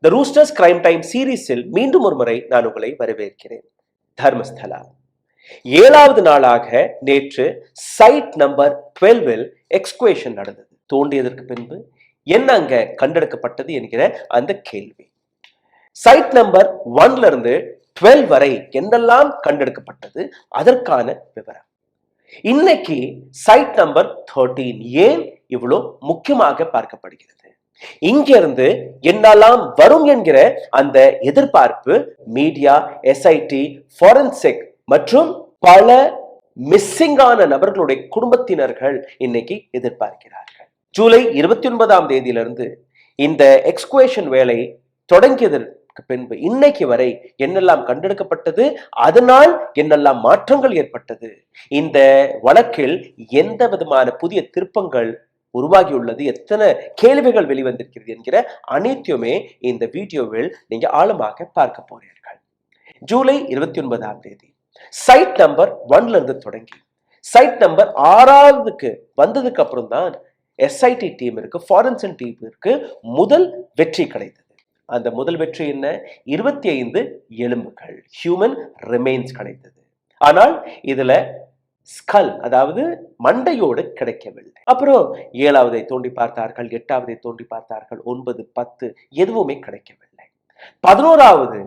த roosters crime time சீரீஸில் மீண்டும் ஒரு முறை நான் உங்களை வரவேற்கிறேன். தர்மஸ்தலா 7வது நாளாக நேற்று சைட் நம்பர் 12 எக்ஸ்குவேஷன் நடந்தது. தோண்டியதற்கு பின்பு என்ன அங்க கண்டெடுக்கப்பட்டது என்கிற அந்த கேள்வி. சைட் நம்பர் 1 இருந்து 12 வரை என்னெல்லாம் கண்டெடுக்கப்பட்டது அதற்கான விவரம். இன்னைக்கு சைட் நம்பர் 13 ஏன் இவ்வளவு முக்கியமாக பார்க்கப்படுகிறது, இங்கிருந்து என்னெல்லாம் வரும் என்கிற அந்த எதிர்பார்ப்பு மீடியா, எஸ்ஐடி, ஃபாரன்சிக் மற்றும் பல மிஸ்ஸிங்கான நபர்களுடைய குடும்பத்தினர்கள் இன்னைக்கு எதிர்பார்க்கிறார்கள். ஜூலை 29ஆம் தேதியிலிருந்து இந்த எக்ஸ்குவேஷன் வேலை தொடங்கியதற்கு பின்பு இன்னைக்கு வரை என்னெல்லாம் கண்டெடுக்கப்பட்டது, அதனால் என்னெல்லாம் மாற்றங்கள் ஏற்பட்டது, இந்த வழக்கில் எந்த விதமான புதிய திருப்பங்கள் உருவாகியுள்ளது, எத்தனை கேள்விகள் வெளிவந்திருக்கிறது என்கிற அனைத்துமே இந்த வீடியோவில் நீங்க ஆழமாக பார்க்க போறீர்கள். ஜூலை 29ஆம் தேதி சைட் நம்பர் 1 இருந்து தொடங்கி சைட் நம்பர் 6க்கு வந்ததுக்கு அப்புறம் தான் எஸ்ஐடி டீமிற்கு, ஃபாரன்சிக் டீமிற்கு முதல் வெற்றி கிடைத்தது. அந்த முதல் வெற்றி என்ன? 25 எலும்புகள், ஹியூமன் ரிமைன்ஸ் கிடைத்தது. ஆனால் இதுல ஸ்கல், அதாவது மண்டையோடு கிடைக்கவில்லை. அப்புறம் 7வதை தோண்டி பார்த்தார்கள், 8வதை தோண்டி பார்த்தார்கள், 9, 10 எதுவுமே கிடைக்கவில்லை. 11வது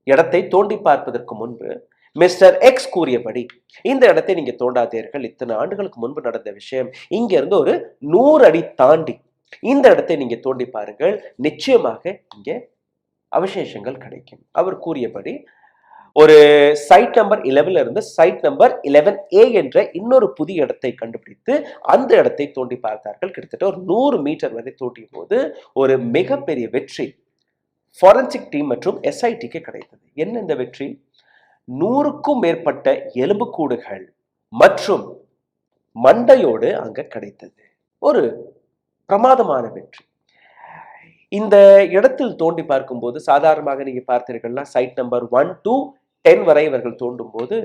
இடத்தை தோண்டி பார்ப்பதற்கு முன்பு மிஸ்டர் எக்ஸ் கூறியபடி இந்த இடத்தை நீங்க தோண்டாதீர்கள், இத்தனை ஆண்டுகளுக்கு முன்பு நடந்த விஷயம், இங்க இருந்து ஒரு 100 அடி தாண்டி இந்த இடத்தை நீங்க தோண்டி பாருங்கள், நிச்சயமாக இங்க அவசேஷங்கள் கிடைக்கும். அவர் கூறியபடி ஒரு சைட் நம்பர் 11 இருந்து சைட் நம்பர் 11A என்ற இன்னொரு புதிய இடத்தை கண்டுபிடித்து அந்த இடத்தை தோண்டி பார்த்தார்கள். கிட்டத்தட்ட ஒரு 100 மீட்டர் வரை தோண்டிய போது ஒரு மிகப்பெரிய வெற்றி ஃபாரன்சிக் டீம் மற்றும் எஸ்ஐடிக்கு கிடைத்தது. என்ன இந்த வெற்றி? 100க்கும் மேற்பட்ட எலும்புக்கூடுகள் மற்றும் மண்டையோடு அங்க கிடைத்தது. ஒரு பிரமாதமான வெற்றி. இந்த இடத்தில் தோண்டி பார்க்கும்போது சாதாரணமாக நீங்க பார்த்தீர்கள்னா சைட் நம்பர் 1 to 10 வரை இவர்கள் தோண்டும் போது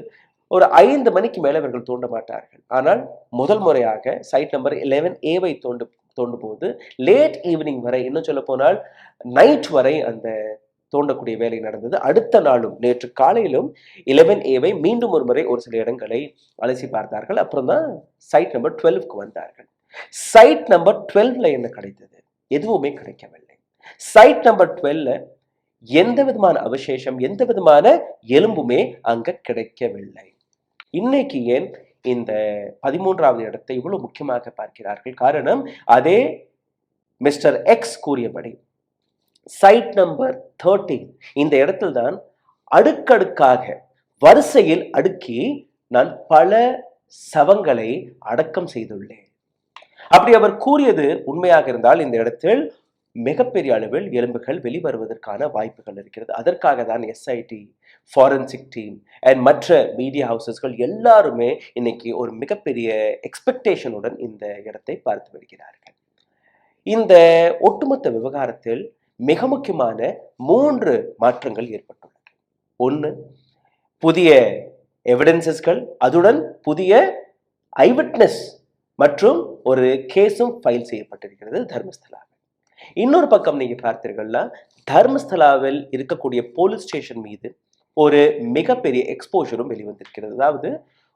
ஒரு 5 மணிக்கு மேல இவர்கள் தோண்ட மாட்டார்கள். ஆனால் முதல் முறையாக சைட் நம்பர் 11A தோண்டும் போது லேட் ஈவினிங் வரை, இன்னும் சொல்ல போனால் நைட் வரை அந்த தோண்டக்கூடிய வேலை நடந்தது. அடுத்த நாளும் நேற்று காலையிலும் 11A மீண்டும் ஒரு முறை ஒரு சில இடங்களை அலசி பார்த்தார்கள். அப்புறம் தான் சைட் நம்பர் 12க்கு வந்தார்கள். சைட் நம்பர் 12ல என்ன கிடைத்தது? எதுவுமே கிடைக்கவில்லை. சைட் நம்பர் 12ல எந்த விதமான அவசேஷம், எந்த விதமான எலும்புமே அங்க கிடைக்கவில்லை. இன்னைக்கு ஏன் இந்த 13வது இடத்தை இவ்வளவு முக்கியமாக பார்க்கிறார்கள்? காரணம் அதே மிஸ்டர் எக்ஸ் கூறியபடி சைட் நம்பர் 13 இந்த இடத்தில் தான் அடுக்கடுக்காக வரிசையில் அடுக்கி நான் பல சவங்களை அடக்கம் செய்துள்ளேன். அப்படி அவர் கூறியது உண்மையாக இருந்தால் இந்த இடத்தில் மிகப்பெரிய அளவில் எலும்புகள் வெளிவருவதற்கான வாய்ப்புகள் இருக்கிறது. அதற்காக தான் எஸ்ஐடி, ஃபாரன்சிக் டீம் அண்ட் மற்ற மீடியா ஹவுசஸ்கள் எல்லாருமே இன்னைக்கு ஒரு மிகப்பெரிய எக்ஸ்பெக்டேஷனுடன் இந்த இடத்தை பார்த்து வருகிறார்கள். இந்த ஒட்டுமொத்த விவகாரத்தில் மிக முக்கியமான 3 மாற்றங்கள் ஏற்பட்டுள்ளது. 1, புதிய எவிடன்சஸ்கள், அதுடன் புதிய ஐவிட்னஸ் மற்றும் ஒரு கேஸும் ஃபைல் செய்யப்பட்டிருக்கிறது தர்மஸ்தலாவில். இன்னொரு பக்கம் நீங்க பார்த்தீர்கள்னா தர்மஸ்தலாவில் இருக்கக்கூடிய போலீஸ் ஸ்டேஷன் மீது ஒரு மிகப்பெரிய எக்ஸ்போஷரும் வெளிவந்திருக்கிறது. அதாவது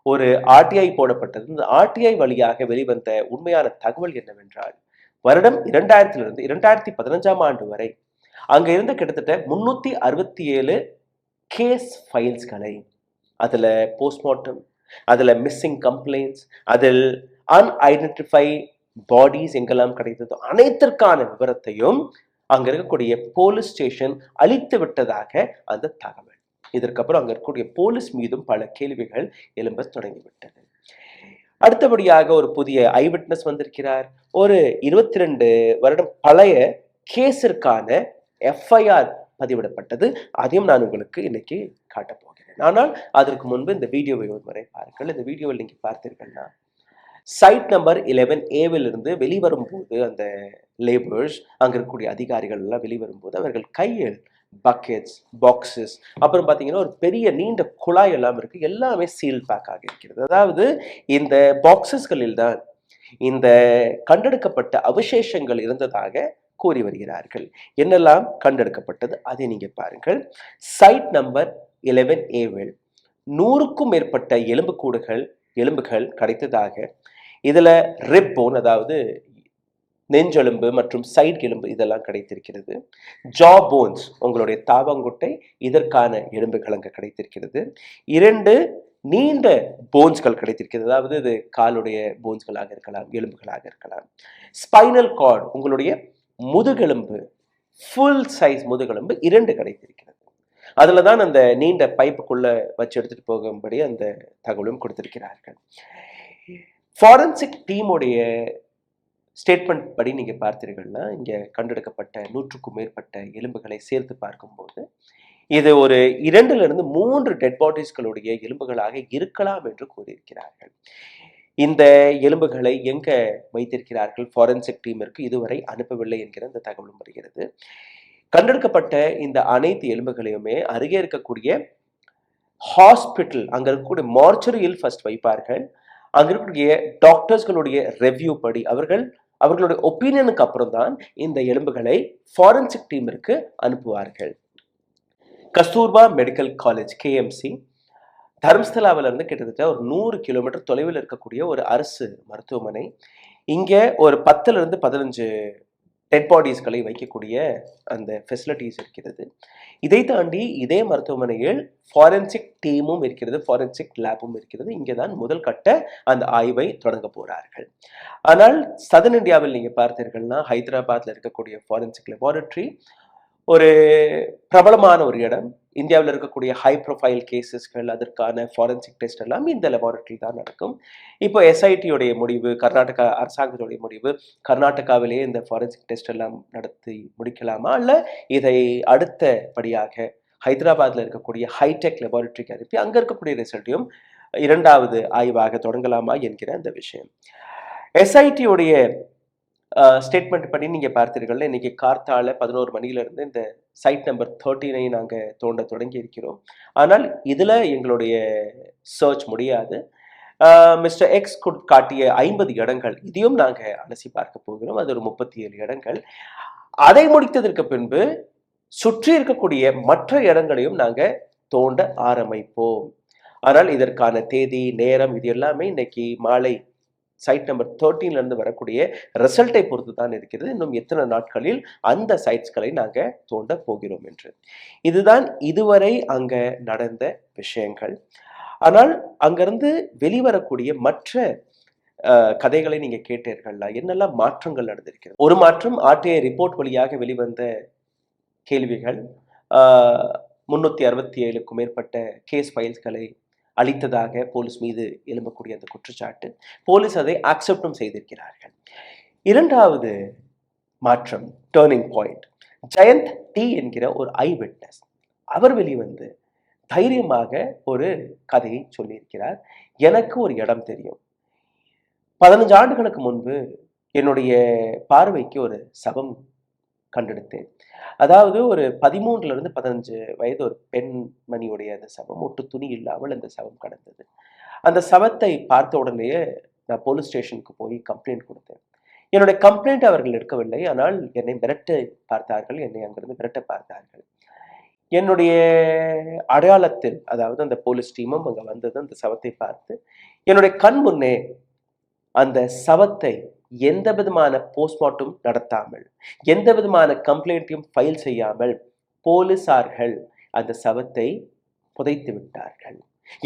ஒரு ஆர்டிஐ போடப்பட்டது. இந்த ஆர்டிஐ வழியாக வெளிவந்த உண்மையான தகவல் என்னவென்றால், வருடம் 2000 2015ஆம் ஆண்டு வரை அங்க இருந்த கிட்டத்தட்ட 367 கேஸ் ஃபைல்ஸ்களை, அதுல போஸ்ட்மார்ட்டம், அதுல மிஸ்ஸிங் கம்ப்ளைண்ட்ஸ், அதில் அன்ஐடென்டிஃபை பாடிஸ் எங்கெல்லாம் கிடைத்ததோ அனைத்திற்கான விவரத்தையும் அங்க இருக்கக்கூடிய போலீஸ் ஸ்டேஷன் அளித்து விட்டதாக அந்த தகவல். இதற்கப்புறம் அங்க இருக்கக்கூடிய போலீஸ் மீதும் பல கேள்விகள் எழும்ப தொடங்கிவிட்டது. அடுத்தபடியாக ஒரு புதிய ஐவிட்னஸ் வந்திருக்கிறார். ஒரு 22 வருடம் பழைய கேஸிற்கான எஃப்ஐஆர் பதிவிடப்பட்டது. அதையும் நான் உங்களுக்கு இன்னைக்கு காட்டப் போகிறேன். ஆனால் அதற்கு முன்பு இந்த வீடியோவை ஒரு முறை பாருங்கள். இந்த வீடியோவில் நீங்க பார்த்தீர்கள்னா சைட் நம்பர் 11A இருந்து வெளிவரும் போது அந்த லேபர்ஸ், அங்க இருக்கக்கூடிய அதிகாரிகள் எல்லாம் வெளிவரும்போது அவர்கள் கையில் பக்கெட்ஸ், பாக்ஸஸ், அப்புறம் பார்த்தீங்கன்னா ஒரு பெரிய நீண்ட குழாய் எல்லாம் இருக்கு. எல்லாமே சீல் பேக் ஆகி இருக்கிறது. அதாவது இந்த பாக்ஸஸ்களில் தான் இந்த கண்டெடுக்கப்பட்ட அவசேஷங்கள் இருந்ததாக கூறி வருகிறார்கள். என்னெல்லாம் கண்டெடுக்கப்பட்டது அதை நீங்க பாருங்கள். சைட் நம்பர் 11A-வில் 100க்கும் மேற்பட்ட எலும்புகள் கிடைத்ததாக, இதுல ரிப் போன், அதாவது நெஞ்செலும்பு மற்றும் சைட் எலும்பு இதெல்லாம் கிடைத்திருக்கிறது. ஜா போன்ஸ், உங்களுடைய தாவாங்குட்டை, இதற்கான எலும்புகள் அங்கு கிடைத்திருக்கிறது. 2 நீண்ட போன்ஸ்கள் கிடைத்திருக்கிறது, அதாவது இது காலுடைய போன்ஸ்களாக இருக்கலாம், எலும்புகளாக இருக்கலாம். ஸ்பைனல் கார்டு, உங்களுடைய முதுகெலும்பு, ஃபுல் சைஸ் முதுகெலும்பு 2 கிடைத்திருக்கிறது. அதுல தான் அந்த நீண்ட பைப்புக்குள்ள வச்சு எடுத்துட்டு போகும்படி அந்த தகவலும் கொடுத்திருக்கிறார்கள். ஃபாரன்சிக் டீமுடைய ஸ்டேட்மெண்ட் படி நீங்க பார்த்தீர்கள்னா, இங்க கண்டெடுக்கப்பட்ட 100க்கும் மேற்பட்ட எலும்புகளை சேர்த்து பார்க்கும்போது இது ஒரு 2லிருந்து 3 டெட் பாடிஸ்களுடைய எலும்புகளாக இருக்கலாம் என்று கூறியிருக்கிறார்கள். இந்த எலும்புகளை எங்க வைத்திருக்கிறார்கள் ஃபாரன்சிக் டீமிற்கு இதுவரை அனுப்பவில்லை என்கிற இந்த தகவலும் வருகிறது. கண்டெடுக்கப்பட்ட இந்த அனைத்து எலும்புகளையுமே அருகே இருக்கக்கூடிய ஹாஸ்பிட்டல், அங்க இருக்கக்கூடிய மார்ச்சரியில் ஃபர்ஸ்ட் வைப்பார்கள். அங்க இருக்கக்கூடிய டாக்டர்ஸ்களுடைய ரெவ்யூ படி அவர்களுடைய ஒப்பீனியனுக்கு அப்புறம் தான் இந்த எலும்புகளை ஃபாரன்சிக் டீமிற்கு அனுப்புவார்கள். கஸ்தூர்பா மெடிக்கல் காலேஜ் KMC தர்மஸ்தலாவில இருந்து கிட்டத்தட்ட ஒரு 100 கிலோமீட்டர் தொலைவில் இருக்கக்கூடிய ஒரு அரசு மருத்துவமனை. இங்க ஒரு 10லிருந்து 15 டெட் பாடிஸ்களை வைக்கக்கூடிய அந்த ஃபெசிலிட்டிஸ் இருக்கிறது. இதை தாண்டி இதே மருத்துவமனையில் ஃபாரன்சிக் டீமும் இருக்கிறது, ஃபாரன்சிக் லேபும் இருக்கிறது. இங்கே தான் முதல் கட்ட அந்த ஆய்வை தொடங்க போறார்கள். ஆனால் சதன் இந்தியாவில் நீங்க பார்த்தீர்கள்னா, ஹைதராபாத்ல இருக்கக்கூடிய ஃபாரன்சிக் லெபார்டரி ஒரு பிரபலமான ஒரு இடம். இந்தியாவில் இருக்கக்கூடிய ஹை ப்ரொஃபைல் கேசஸ்கள், அதற்கான ஃபாரன்சிக் டெஸ்ட் எல்லாம் இந்த லெபார்டரி தான் நடக்கும். இப்போ SIT முடிவு, கர்நாடகா அரசாங்கத்துடைய முடிவு, கர்நாடகாவிலேயே இந்த ஃபாரன்சிக் டெஸ்ட் எல்லாம் நடத்தி முடிக்கலாமா, அல்ல இதை அடுத்தபடியாக ஹைதராபாத்ல இருக்கக்கூடிய ஹைடெக் லெபார்டரிக்கு அனுப்பி அங்க இருக்கக்கூடிய ரிசல்ட்டையும் 2வது ஆய்வாக தொடங்கலாமா என்கிற அந்த விஷயம். SIT ஸ்டேட்மெண்ட் படி நீங்க பார்த்தீர்கள், இன்னைக்கு கார்த்தால 11 மணியிலிருந்து இந்த சைட் நம்பர் 13ஐ நாங்க தோண்ட தொடங்கி இருக்கிறோம். ஆனால் இதுல எங்களுடைய சர்ச் முடியாது. மிஸ்டர் எக்ஸ் காட்டிய 50 இடங்கள், இதையும் நாங்க அலசி பார்க்க போகிறோம். அது ஒரு 37 இடங்கள். அதை முடித்ததற்கு பின்பு சுற்றி இருக்கக்கூடிய மற்ற இடங்களையும் நாங்க தோண்ட ஆரம்பிப்போம். ஆனால் இதற்கான தேதி, நேரம் இது எல்லாமே இன்னைக்கு மாலை சைட் நம்பர் 13ல இருந்து வரக்கூடிய ரிசல்ட்டை பொறுத்து தான் இருக்கிறது. இன்னும் எத்தனை நாட்களில் அந்த சைட்ஸ்களை நாங்க தோண்ட போகிறோம் என்று. இதுதான் இதுவரை அங்க நடந்த விஷயங்கள். ஆனால் அங்கிருந்து வெளிவரக்கூடிய மற்ற கதைகளை நீங்க கேட்டீர்களா? என்னெல்லாம் மாற்றங்கள் நடந்திருக்கிறது? ஒரு மாற்றம் RTI ரிப்போர்ட் வழியாக வெளிவந்த கேள்விகள், 367க்கும் மேற்பட்ட கேஸ் ஃபைல்ஸ்களை அளித்ததாக போலீஸ் மீது எழும்பக்கூடிய அந்த குற்றச்சாட்டு. போலீஸ் அதை அக்செப்டும் செய்திருக்கிறார்கள். 2வது மாற்றம், டர்னிங் பாயிண்ட், ஜெயந்த் T என்கிற ஒரு ஐ விட்னஸ் அவர் வெளிவந்து தைரியமாக ஒரு கதையை சொல்லியிருக்கிறார். எனக்கு ஒரு இடம் தெரியும். 15 ஆண்டுகளுக்கு முன்பு என்னுடைய பார்வைக்கு ஒரு சவம் கண்டெடுத்தேன். அதாவது ஒரு 13லிருந்து 15 வயது ஒரு பெண்மணியுடைய அந்த சவம், ஒட்டு துணி இல்லாமல் அந்த சவம் கடந்தது. அந்த சவத்தை பார்த்த உடனேயே நான் போலீஸ் ஸ்டேஷனுக்கு போய் கம்ப்ளைண்ட் கொடுத்தேன். என்னுடைய கம்ப்ளைண்ட் அவர்கள் எடுக்கவில்லை. ஆனால் என்னை மிரட்ட பார்த்தார்கள், என்னை அங்கிருந்து மிரட்ட பார்த்தார்கள். என்னுடைய அடையாளத்தில், அதாவது அந்த போலீஸ் டீமும் அங்க வந்தது, அந்த சவத்தை பார்த்து என்னுடைய கண் முன்னே அந்த சவத்தை எந்த விதமான போஸ்ட்மார்ட்டம் நடத்தாமல், எந்த விதமான கம்ப்ளைண்ட்டையும் ஃபைல் செய்யாமல் போலீசார்கள் அந்த சவத்தை புதைத்து விட்டார்கள்.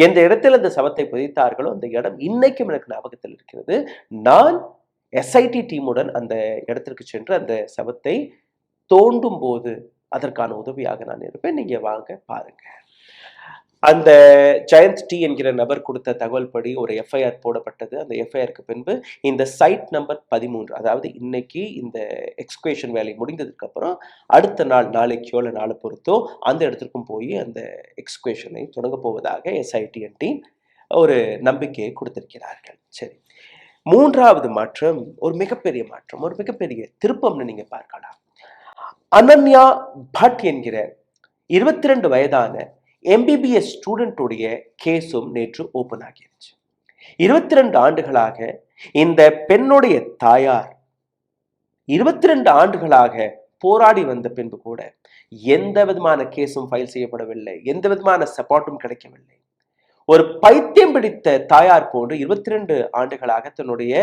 எந்த இடத்தில் அந்த சவத்தை புதைத்தார்களோ அந்த இடம் இன்னைக்கும் எனக்கு ஞாபகத்தில் இருக்கிறது. நான் SIT டீமுடன் அந்த இடத்திற்கு சென்று அந்த சவத்தை தோண்டும் போது அதற்கான உதவியாக நான் இருப்பேன். நீங்க வாங்க பாருங்க. அந்த ஜெயந்த் T என்கிற நபர் கொடுத்த தகவல் படி ஒரு FIR போடப்பட்டது. அந்த FIRக்கு பின்பு இந்த சைட் நம்பர் 13, அதாவது இன்னைக்கு இந்த எக்ஸ்குவேஷன் வேலை முடிந்ததுக்கு அப்புறம் அடுத்த நாள், நாளைக்கோ இல்லை நாளை பொறுத்தோ அந்த இடத்திற்கும் போய் அந்த எக்ஸ்குவேஷனை தொடங்க போவதாக SIT டீம் ஒரு நம்பிக்கையை கொடுத்திருக்கிறார்கள். சரி, 3வது மாற்றம் ஒரு மிகப்பெரிய மாற்றம், ஒரு மிகப்பெரிய திருப்பம்னு நீங்க பார்க்கலாம். அனன்யா பட் என்கிற 22 வயதான MBBS ஸ்டூடெண்டுடைய கேஸும் நேற்று ஓபன் ஆகிருச்சு. 22 ஆண்டுகளாக இந்த பெண்ணுடைய தாயார் 22 ஆண்டுகளாக போராடி வந்த பின்பு கூட எந்த விதமான கேஸும் ஃபைல் செய்யப்படவில்லை, எந்த விதமான சப்போர்ட்டும் கிடைக்கவில்லை. ஒரு பைத்தியம் பிடித்த தாயார் போன்று 22 ஆண்டுகளாக தன்னுடைய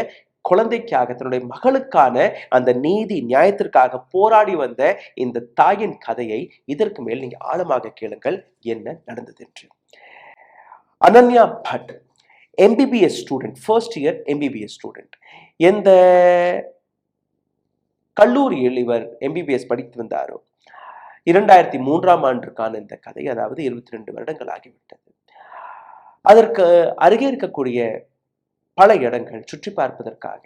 குழந்தைக்காக, தன்னுடைய மகளுக்கான அந்த நீதி நியாயத்திற்காக போராடி வந்த இந்த தாயின் கதையை இதற்கு மேல் நீங்க ஆழமாக கேளுங்கள், என்ன நடந்தது என்று. Ananya but MBBS student, first year MBBS student. எந்த கல்லூரியில் இவர் எம்பிபிஎஸ் படித்து வந்தாரோ 2003ஆம் ஆண்டிற்கான இந்த கதை, அதாவது 22 வருடங்கள் ஆகிவிட்டது. அதற்கு அருகே இருக்கக்கூடிய பல இடங்கள் சுற்றி பார்ப்பதற்காக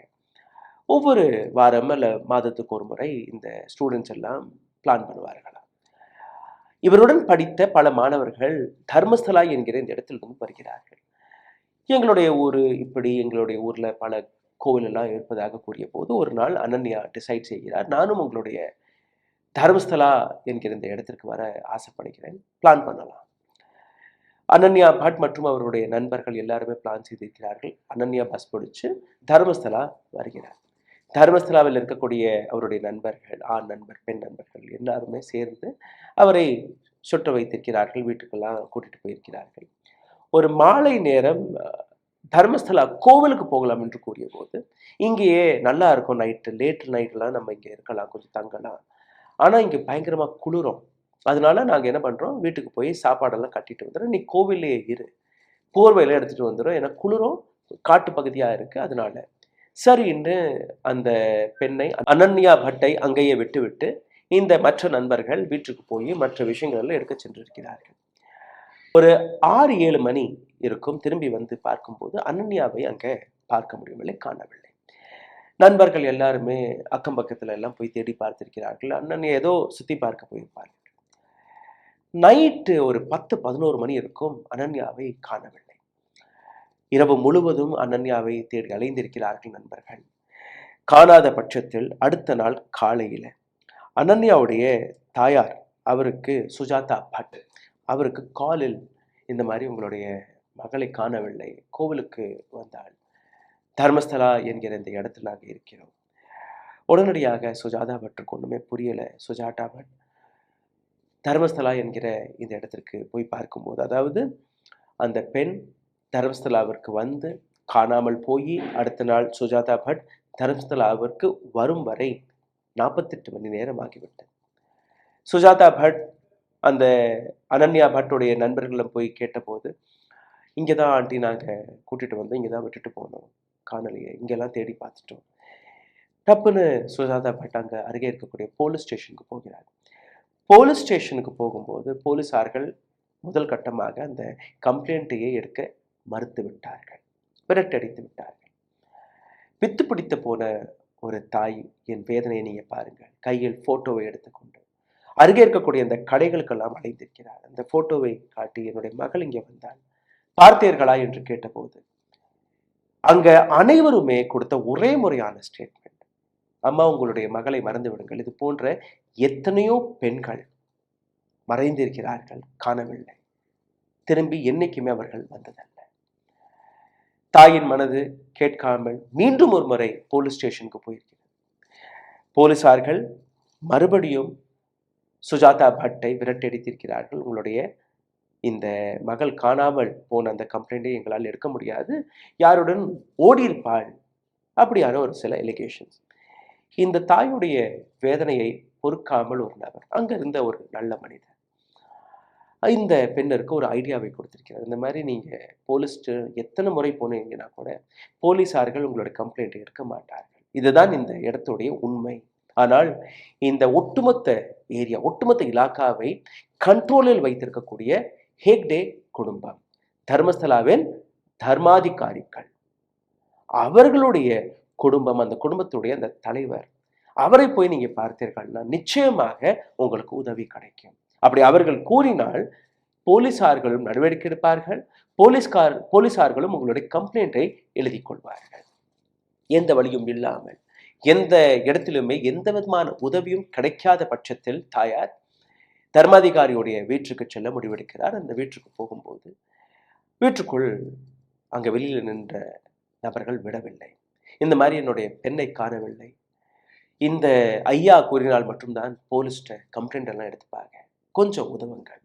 ஒவ்வொரு வாரம் அல்ல மாதத்துக்கு ஒரு முறை இந்த ஸ்டூடெண்ட்ஸ் எல்லாம் பிளான் பண்ணுவார்களாம். இவருடன் படித்த பல மாணவர்கள் தர்மஸ்தலா என்கிற இந்த இடத்திலிருந்து வருகிறார்கள். எங்களுடைய ஊர் இப்படி, எங்களுடைய ஊர்ல பல கோவில் எல்லாம் இருப்பதாக கூறிய போது ஒரு நாள் அனன்யா டிசைட் செய்கிறார், நானும் உங்களுடைய தர்மஸ்தலா என்கிற இந்த இடத்திற்கு வர ஆசைப்படுகிறேன், பிளான் பண்ணலாம். அனன்யா பட் மற்றும் அவருடைய நண்பர்கள் எல்லாருமே பிளான் செய்திருக்கிறார்கள். அனன்யா பஸ் பிடிச்சு தர்மஸ்தலா வருகிறார். தர்மஸ்தலாவில் இருக்கக்கூடிய அவருடைய நண்பர்கள், ஆண் நண்பர், பெண் நண்பர்கள் எல்லாருமே சேர்ந்து அவரை சுட்ட வைத்திருக்கிறார்கள், வீட்டுக்கெல்லாம் கூட்டிட்டு போயிருக்கிறார்கள். ஒரு மாலை நேரம் தர்மஸ்தலா கோவிலுக்கு போகலாம் என்று கூறிய போது, இங்கேயே நல்லா இருக்கும், லேட் நைட்லாம் நம்ம இங்கே இருக்கலாம், கொஞ்சம் தங்கலாம், ஆனால் இங்கே பயங்கரமாக குளிரும், அதனால நாங்கள் என்ன பண்ணுறோம், வீட்டுக்கு போய் சாப்பாடெல்லாம் கட்டிட்டு வந்துடுறோம், நீ கோவிலே இரு, போர்வையில எடுத்துகிட்டு வந்துடும், ஏன்னா குளிரும், காட்டு பகுதியாக இருக்குது, அதனால சரின்னு அந்த பெண்ணை, அனன்யா பட்டை அங்கேயே விட்டு இந்த மற்ற நண்பர்கள் வீட்டுக்கு போய் மற்ற விஷயங்கள் எடுக்க சென்றிருக்கிறார்கள். ஒரு 6-7 மணி இருக்கும். திரும்பி வந்து பார்க்கும்போது அனன்யாவை அங்கே பார்க்க முடியவில்லை, காணவில்லை. நண்பர்கள் எல்லாருமே அக்கம் பக்கத்துல எல்லாம் போய் தேடி பார்த்திருக்கிறார்கள். அனன்யா ஏதோ சுத்தி பார்க்க போயிருப்பார்கள். நைட்டு ஒரு 10-11 மணி இருக்கும், அனன்யாவை காணவில்லை. இரவு முழுவதும் அனன்யாவை தேடி அலைந்திருக்கிறார்கள் நண்பர்கள். காணாத பட்சத்தில் அடுத்த நாள் காலையில அனன்யாவுடைய தாயார், அவருக்கு சுஜாதா பட், அவருக்கு காலில் இந்த மாதிரி உங்களுடைய மகளை காணவில்லை, கோவிலுக்கு வந்தாள், தர்மஸ்தலா என்கிற இந்த இடத்துல நாங்கள் இருக்கிறோம். உடனடியாக சுஜாதா பட்டுக்கு ஒன்றுமே புரியலை. சுஜாதா பட் தர்மஸ்தலா என்கிற இந்த இடத்திற்கு போய் பார்க்கும்போது, அதாவது அந்த பெண் தர்மஸ்தலாவிற்கு வந்து காணாமல் போய் அடுத்த நாள் சுஜாதா பட் தர்மஸ்தலாவிற்கு வரும் வரை 48 மணி நேரம் ஆகிவிட்டது. சுஜாதா பட் அந்த அனன்யா பட்டுடைய நண்பர்களிடம் போய் கேட்டபோது, இங்கே தான் ஆண்டி நாங்கள் கூட்டிகிட்டு வந்தோம், இங்கே தான் விட்டுட்டு போனோம், காணலையே, இங்கெல்லாம் தேடி பார்த்துட்டோம். டப்புன்னு சுஜாதா பட் அங்கே அருகே இருக்கக்கூடிய போலீஸ் ஸ்டேஷனுக்கு போகிறார். போலீஸ் ஸ்டேஷனுக்கு போகும்போது போலீஸார்கள் முதல் கட்டமாக அந்த கம்ப்ளைண்ட்டையே எடுக்க மறுத்து விட்டார்கள், விரட்டடித்து விட்டார்கள். பித்து பிடித்து போன ஒரு தாய், என் வேதனையை நீங்க பாருங்கள், கையில் போட்டோவை எடுத்துக்கொண்டு அருகே இருக்கக்கூடிய அந்த கடைகளுக்கெல்லாம் அழைத்திருக்கிறார். அந்த போட்டோவை காட்டி, என்னுடைய மகள் இங்கே வந்தாள், பார்த்தீர்களா என்று கேட்டபோது அங்க அனைவருமே கொடுத்த ஒரே முறையான ஸ்டேட்மெண்ட், அம்மா உங்களுடைய மகளை மறந்து விடுங்கள், இது போன்ற எத்தனையோ பெண்கள் மறைந்திருக்கிறார்கள், காணவில்லை, திரும்பி என்னைக்குமே அவர்கள் வந்ததல்ல. தாயின் மனது கேட்காமல் மீண்டும் ஒரு முறை போலீஸ் ஸ்டேஷனுக்கு போயிருக்கிறது. போலீசார்கள் மறுபடியும் சுஜாதா பட்டை விரட்டடித்திருக்கிறார்கள். உங்களுடைய இந்த மகள் காணாமல் போன அந்த கம்ப்ளைண்டை எங்களால் எடுக்க முடியாது, யாருடன் ஓடியிருப்பாள், அப்படியான ஒரு சில எலிகேஷன்ஸ். இந்த தாயுடைய வேதனையை பொறுக்காமல் ஒரு நபர், அங்க இருந்த ஒரு நல்ல மனிதர், இந்த பெண்ணிற்கு ஒரு ஐடியாவை கொடுத்திருக்கிறார். இந்த மாதிரி நீங்க போலீஸ்ட்டு எத்தனை முறை போனீங்கன்னா கூட போலீசார்கள் உங்களோட கம்ப்ளைண்ட் எடுக்க மாட்டார்கள், இதுதான் இந்த இடத்துடைய உண்மை. ஆனால் இந்த ஒட்டுமொத்த ஏரியா, ஒட்டுமொத்த இலாக்காவை கண்ட்ரோலில் வைத்திருக்கக்கூடிய ஹேக்டே குடும்பம், தர்மஸ்தலாவின் தர்மாதிகாரிகள், அவர்களுடைய குடும்பம், அந்த குடும்பத்துடைய அந்த தலைவர், அவரை போய் நீங்க பார்த்தீர்கள்னா நிச்சயமாக உங்களுக்கு உதவி கிடைக்கும். அப்படி அவர்கள் கூறினால் போலீசார்களும் நடவடிக்கை எடுப்பார்கள், போலீசார்களும் உங்களுடைய கம்ப்ளைண்டை எழுதி கொள்வார்கள். எந்த வழியும் இல்லாமல், எந்த இடத்திலுமே எந்த விதமான உதவியும் கிடைக்காத பட்சத்தில் தாயார் தர்மாதிகாரியுடைய வீட்டுக்கு செல்ல முடிவெடுக்கிறார். அந்த வீட்டுக்கு போகும்போது வீட்டுக்குள் அங்க வெளியில் நின்ற நபர்கள் விடவில்லை. இந்த மாதிரி என்னுடைய பெண்ணை காணவில்லை, இந்த ஐயா கூறினால் மட்டும்தான் போலீஸ்ட கம்ப்ளைண்ட் எல்லாம் எடுத்துப்பாங்க. கொஞ்சம் உதவுங்கள்.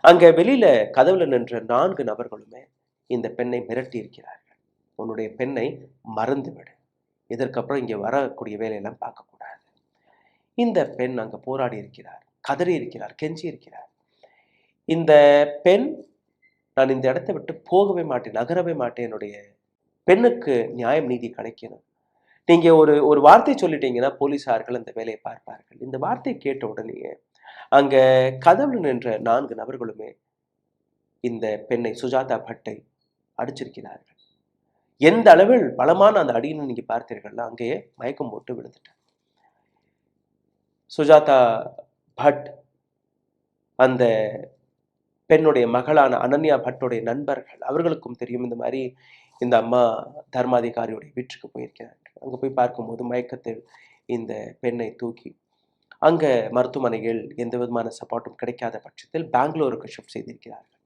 அங்க வெளியில கதவுல நின்ற 4 நபர்களுமே இந்த பெண்ணை மிரட்டி இருக்கிறார்கள். உன்னுடைய பெண்ணை மறந்து விடு. இதற்கப்புறம் இங்க வரக்கூடிய வேலையெல்லாம் பார்க்கக்கூடாது. இந்த பெண் அங்க போராடி இருக்கிறார், கதறி இருக்கிறார், கெஞ்சி இருக்கிறார். இந்த பெண், நான் இந்த இடத்தை விட்டு போகவே மாட்டேன், நகரவே மாட்டேன், என்னுடைய பெண்ணுக்கு நியாயம் நீதி கிடைக்கணும். நீங்க ஒரு ஒரு வார்த்தை சொல்லிட்டீங்கன்னா போலீசார்கள் அந்த வேலையை பார்ப்பார்கள். இந்த வார்த்தை கேட்ட உடனே அங்க கதவுல நின்ற 4 நபர்களுமே இந்த பெண்ணை, சுஜாதா பட்டை அடிச்சிருக்கிறார்கள். எந்த அளவில் பலமான அந்த அடின்னு நீங்க பார்த்தீர்கள், அங்கேயே மயக்கம் போட்டு விழுந்துட்டார். சுஜாதா பட் அந்த பெண்ணுடைய மகளான அனன்யா பட்டோடைய நண்பர்கள், அவர்களுக்கும் தெரியும் இந்த மாதிரி இந்த அம்மா தர்மாதிகாரியுடைய வீட்டுக்கு போயிருக்கிறார்கள். அங்கே போய் பார்க்கும்போது மயக்கத்தில் இந்த பெண்ணை தூக்கி அங்கே மருத்துவமனையில் எந்த விதமான சப்போர்ட்டும் கிடைக்காத பட்சத்தில் பெங்களூருக்கு ஷிஃப்ட் செய்திருக்கிறார்கள்.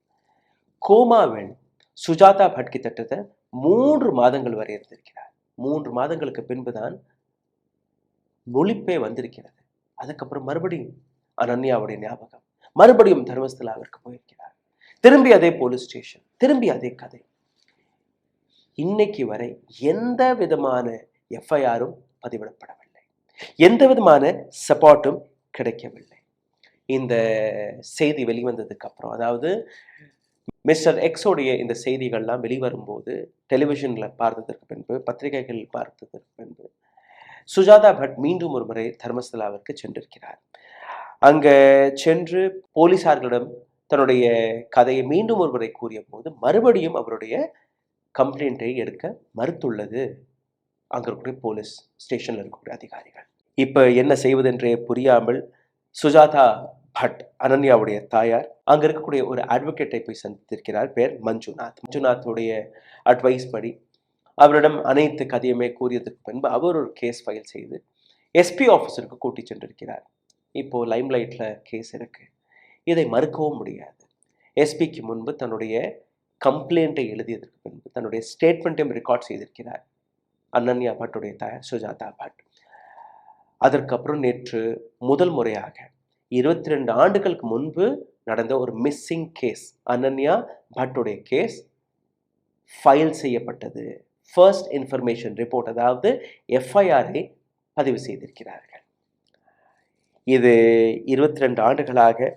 கோமாவில் சுஜாதா பட் கிட்டத்தட்ட 3 மாதங்கள் வரை இருந்திருக்கிறார். 3 மாதங்களுக்கு பின்புதான் மொழிப்பே வந்திருக்கிறது. அதுக்கப்புறம் மறுபடியும் அனன்யாவுடைய ஞாபகம், மறுபடியும் தர்மஸ்தலாவிற்கு போயிருக்கிறார். திரும்பி அதே போலீஸ் ஸ்டேஷன், திரும்பி அதே கதை. இன்னைக்கு வரை எந்த விதமான எஃப்ஐஆரும் பதிவிடப்படவில்லை, எந்த விதமான சப்போர்ட்டும் கிடைக்கவில்லை. இந்த செய்தி வெளிவந்ததுக்கு அப்புறம், அதாவது மிஸ்டர் எக்ஸோடைய இந்த செய்திகள்லாம் வெளிவரும்போது, டெலிவிஷனில் பார்த்ததற்கு பின்பு, பத்திரிகைகள் பார்த்ததற்கு பின்பு, சுஜாதா பட் மீண்டும் ஒரு முறை தர்மஸ்தலாவிற்கு சென்றிருக்கிறார். அங்கே சென்று போலீசார்களிடம் தன்னுடைய கதையை மீண்டும் ஒரு முறை கூறிய போது மறுபடியும் அவருடைய கம்ப்ளைண்ட்டை எடுக்க மறுத்துள்ளது அங்கே இருக்கக்கூடிய போலீஸ் ஸ்டேஷனில் இருக்கக்கூடிய அதிகாரிகள். இப்போ என்ன செய்வதென்றே புரியாமல் சுஜாதா பட், அனன்யாவுடைய தாயார், அங்கே இருக்கக்கூடிய ஒரு அட்வொகேட்டை போய் சந்தித்திருக்கிறார். பேர் மஞ்சுநாத். மஞ்சுநாத்துடைய அட்வைஸ் படி அவரிடம் அனைத்து கதையுமே கூறியதற்கு பின்பு அவர் ஒரு கேஸ் ஃபைல் செய்து எஸ்பி ஆஃபீஸருக்கு கூட்டி சென்றிருக்கிறார். இப்போ லைம் லைட்ல கேஸ் இருக்கு, இதை மறுக்கவும் முடியாது. எஸ்பிக்கு முன்பு தன்னுடைய கம்ப்ளைண்ட்டை எழுதியதற்கு பின்பு தன்னுடைய ஸ்டேட்மெண்ட்டையும் ரெக்கார்ட் செய்திருக்கிறார் அனன்யா பட்டுடைய தாயார் சுஜாதா பட். அதற்கப்புறம் நேற்று முதல் முறையாக 22 ஆண்டுகளுக்கு முன்பு நடந்த ஒரு மிஸ்ஸிங் கேஸ், அனன்யா பட்டுடைய கேஸ் ஃபைல் செய்யப்பட்டது. ஃபர்ஸ்ட் இன்ஃபர்மேஷன் ரிப்போர்ட், அதாவது எஃப்ஐஆரை பதிவு செய்திருக்கிறார்கள். இது 22 ஆண்டுகளாக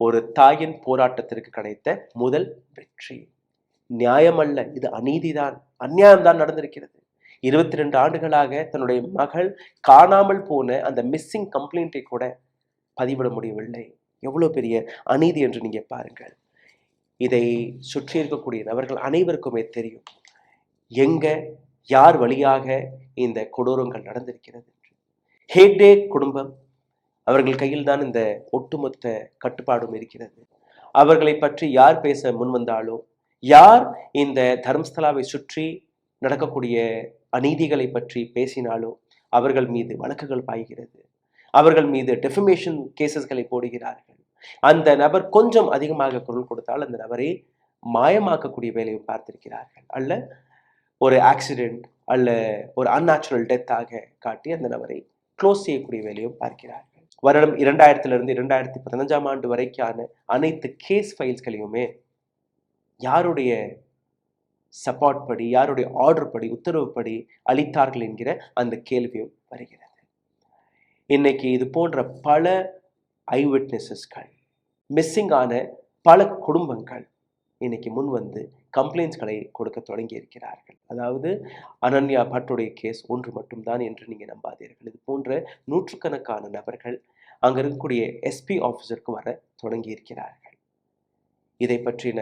ஒரு தாயின் போராட்டத்திற்கு கிடைத்த முதல் வெற்றி. நியாயமல்ல, இது அநீதிதான், அநியாயம்தான் நடந்திருக்கிறது. 22 ஆண்டுகளாக தன்னுடைய மகள் காணாமல் போன அந்த மிஸ்ஸிங் கம்ப்ளைண்ட்டை கூட பதிவிட முடியவில்லை. எவ்வளவு பெரிய அநீதி என்று நீங்க பாருங்கள். இதை சுற்றி இருக்கக்கூடிய நபர்கள் அனைவருக்குமே தெரியும் எங்க யார் வழியாக இந்த கொடூரங்கள் நடந்திருக்கிறது. ஹேக்டே குடும்பம், அவர்கள் கையில் தான் இந்த ஒட்டுமொத்த கட்டுப்பாடும் இருக்கிறது. அவர்களை பற்றி யார் பேச முன்வந்தாலோ, யார் இந்த தர்மஸ்தலாவை சுற்றி நடக்கக்கூடிய அநீதிகளை பற்றி பேசினாலோ அவர்கள் மீது வழக்குகள் பாய்கிறது, அவர்கள் மீது டெஃபமேஷன் கேசஸ்களை போடுகிறார்கள். அந்த நபர் கொஞ்சம் அதிகமாக குரல் கொடுத்தால் அந்த நபரை மாயமாக்கக்கூடிய வேலையை பார்த்திருக்கிறார்கள், அல்ல ஒரு ஆக்சிடென்ட் அல்ல ஒரு அன்நேச்சுரல் டெத்தாக காட்டி அந்த நபரை க்ளோஸ் செய்யக்கூடிய வேலையும் பார்க்கிறார்கள். வருடம் 2000 2015 ஆண்டு வரைக்கான அனைத்து கேஸ் ஃபைல்ஸ்களையுமே யாருடைய சப்போர்ட் படி, யாருடைய ஆர்டர் படி, உத்தரவு படி அளித்தார்கள் என்கிற அந்த கேள்வியும் வருகிறது. இன்னைக்கு இது போன்ற பல ஐவிட்னஸஸ்கள், மிஸ்ஸிங் ஆன பல குடும்பங்கள் இன்னைக்கு முன் வந்து கம்ப்ளைண்ட்ஸ்களை கொடுக்க தொடங்கி இருக்கிறார்கள். அதாவது அனன்யா பட்டுடைய கேஸ் ஒன்று மட்டும்தான் என்று நீங்க நம்பாதீர்கள். இது போன்ற நூற்றுக்கணக்கான நபர்கள் அங்க இருக்கக்கூடிய எஸ்பி ஆஃபீஸருக்கு வர தொடங்கி இருக்கிறார்கள். இதை பற்றின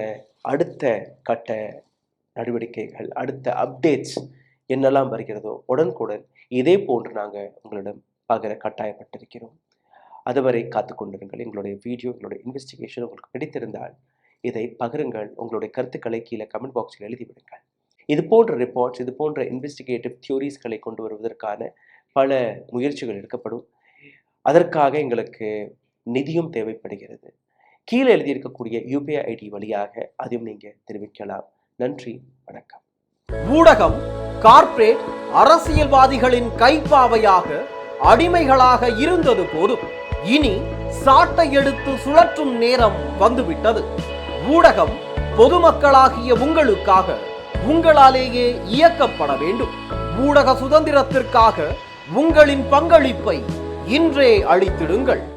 அடுத்த கட்ட நடவடிக்கைகள், அடுத்த அப்டேட்ஸ் என்னெல்லாம் வருகிறதோ உடனுக்குடன் இதே போன்று நாங்கள் உங்களிடம் பகிர கட்டாயப்பட்டிருக்கிறோம். அதுவரை காத்து கொண்டிருங்கள். எங்களுடைய வீடியோ, எங்களுடைய இன்வெஸ்டிகேஷன் உங்களுக்கு பிடித்திருந்தால் இதை பகிருங்கள். உங்களுடைய கருத்துக்களை கீழே கமெண்ட் பாக்ஸில் எழுதிவிடுங்கள். இது போன்ற ரிப்போர்ட்ஸ், இது போன்ற இன்வெஸ்டிகேட்டிவ் தியோரிஸ்களை கொண்டு வருவதற்கான பல முயற்சிகள் எடுக்கப்படும். அதற்காக எங்களுக்கு நிதியும் தேவைப்படுகிறது. கீழே எழுதியிருக்கக்கூடிய யூபிஐ ஐடி வழியாக அதையும் நீங்கள் தெரிவிக்கலாம். நன்றி, வணக்கம். ஊடகம் கார்ப்பரேட் அரசியல்வாதிகளின் கைப்பாவையாக அடிமைகளாக இருந்தது போதும். இனி சாட்டை எடுத்து சுழற்றும் நேரம் வந்துவிட்டது. ஊடகம் பொதுமக்களாகிய உங்களுக்காக, உங்களாலேயே இயக்கப்பட வேண்டும். ஊடக சுதந்திரத்திற்காக உங்களின் பங்களிப்பை இன்றே அளித்திடுங்கள்.